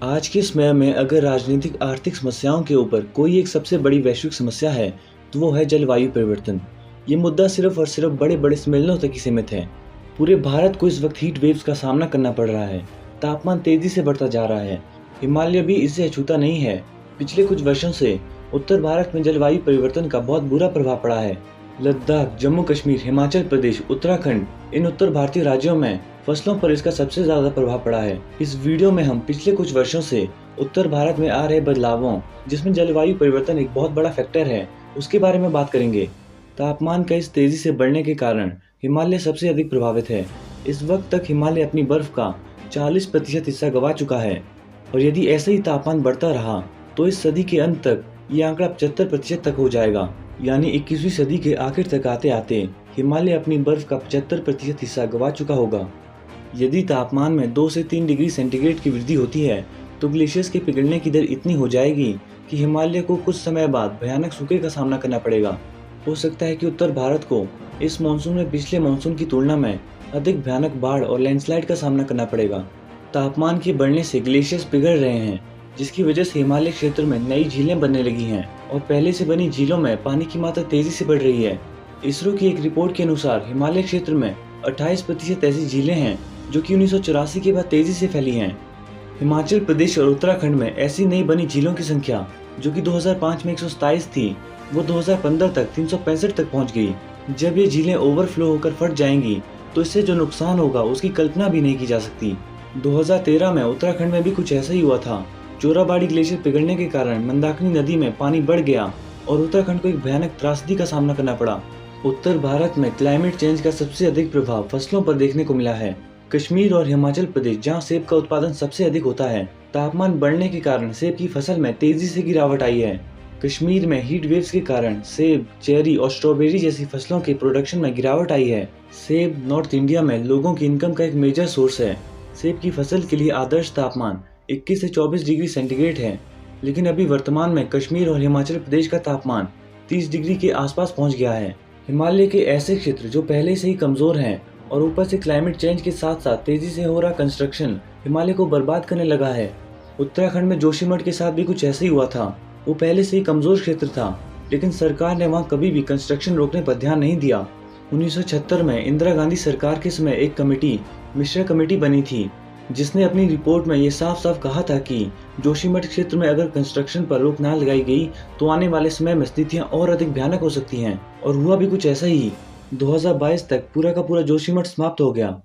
आज के समय में अगर राजनीतिक आर्थिक समस्याओं के ऊपर कोई एक सबसे बड़ी वैश्विक समस्या है तो वो है जलवायु परिवर्तन। ये मुद्दा सिर्फ और सिर्फ बड़े बड़े सम्मेलनों तक ही सीमित है। पूरे भारत को इस वक्त हीट वेव्स का सामना करना पड़ रहा है। तापमान तेजी से बढ़ता जा रहा है। हिमालय भी इससे अछूता नहीं है। पिछले कुछ वर्षों से उत्तर भारत में जलवायु परिवर्तन का बहुत बुरा प्रभाव पड़ा है। लद्दाख, जम्मू कश्मीर, हिमाचल प्रदेश, उत्तराखंड, इन उत्तर भारतीय राज्यों में फसलों पर इसका सबसे ज्यादा प्रभाव पड़ा है। इस वीडियो में हम पिछले कुछ वर्षों से उत्तर भारत में आ रहे बदलावों, जिसमें जलवायु परिवर्तन एक बहुत बड़ा फैक्टर है, उसके बारे में बात करेंगे। तापमान का इस तेजी से बढ़ने के कारण हिमालय सबसे अधिक प्रभावित है। इस वक्त तक हिमालय अपनी बर्फ का 40% हिस्सा गंवा चुका है और यदि ऐसे ही तापमान बढ़ता रहा तो इस सदी के अंत तक ये आंकड़ा 75% तक हो जाएगा। यानी 21वीं सदी के आखिर तक आते आते हिमालय अपनी बर्फ का 75% हिस्सा गंवा चुका होगा। यदि तापमान में 2 से 3 डिग्री सेंटीग्रेड की वृद्धि होती है तो ग्लेशियर्स के पिघलने की दर इतनी हो जाएगी कि हिमालय को कुछ समय बाद भयानक सूखे का सामना करना पड़ेगा। हो सकता है कि उत्तर भारत को इस मानसून में पिछले मानसून की तुलना में अधिक भयानक बाढ़ और लैंडस्लाइड का सामना करना पड़ेगा। तापमान के बढ़ने से ग्लेशियर्स पिघल रहे हैं, जिसकी वजह से हिमालय क्षेत्र में नई झीलें बनने लगी हैं और पहले से बनी झीलों में पानी की मात्रा तेजी से बढ़ रही है। इसरो की एक रिपोर्ट के अनुसार हिमालय क्षेत्र में 28% ऐसी झीलें हैं जो कि 1984 के बाद तेजी से फैली हैं। हिमाचल प्रदेश और उत्तराखंड में ऐसी नई बनी झीलों की संख्या, जो कि 2005 में 127 थी, वो 2015 तक 365 तक पहुंच गई। जब ये झीलें ओवरफ्लो होकर फट जाएंगी तो इससे जो नुकसान होगा उसकी कल्पना भी नहीं की जा सकती। 2013 में उत्तराखंड में भी कुछ ऐसा ही हुआ था। चोराबाड़ी ग्लेशियर पिघलने के कारण मंदाकिनी नदी में पानी बढ़ गया और उत्तराखंड को एक भयानक त्रासदी का सामना करना पड़ा। उत्तर भारत में क्लाइमेट चेंज का सबसे अधिक प्रभाव फसलों पर देखने को मिला है। कश्मीर और हिमाचल प्रदेश, जहां सेब का उत्पादन सबसे अधिक होता है, तापमान बढ़ने के कारण सेब की फसल में तेजी से गिरावट आई है। कश्मीर में हीट वेव्स के कारण सेब, चेरी और स्ट्रॉबेरी जैसी फसलों के प्रोडक्शन में गिरावट आई है। सेब नॉर्थ इंडिया में लोगों की इनकम का एक मेजर सोर्स है। सेब की फसल के लिए आदर्श तापमान 21 से 24 डिग्री सेंटीग्रेड है, लेकिन अभी वर्तमान में कश्मीर और हिमाचल प्रदेश का तापमान 30 डिग्री के आसपास पहुंच गया है। हिमालय के ऐसे क्षेत्र जो पहले से ही कमजोर हैं और ऊपर से क्लाइमेट चेंज के साथ साथ तेजी से हो रहा कंस्ट्रक्शन हिमालय को बर्बाद करने लगा है। उत्तराखंड में जोशीमठ के साथ भी कुछ ऐसे ही हुआ था। वो पहले से ही कमजोर क्षेत्र था, लेकिन सरकार ने वहां कभी भी कंस्ट्रक्शन रोकने पर ध्यान नहीं दिया। 1976 में इंदिरा गांधी सरकार के समय एक कमेटी, मिश्रा कमेटी बनी थी, जिसने अपनी रिपोर्ट में ये साफ साफ कहा था कि जोशीमठ क्षेत्र में अगर कंस्ट्रक्शन पर रोक ना लगाई गई तो आने वाले समय में स्थितियां और अधिक भयानक हो सकती हैं। और हुआ भी कुछ ऐसा ही। 2022 तक पूरा का पूरा जोशीमठ समाप्त हो गया।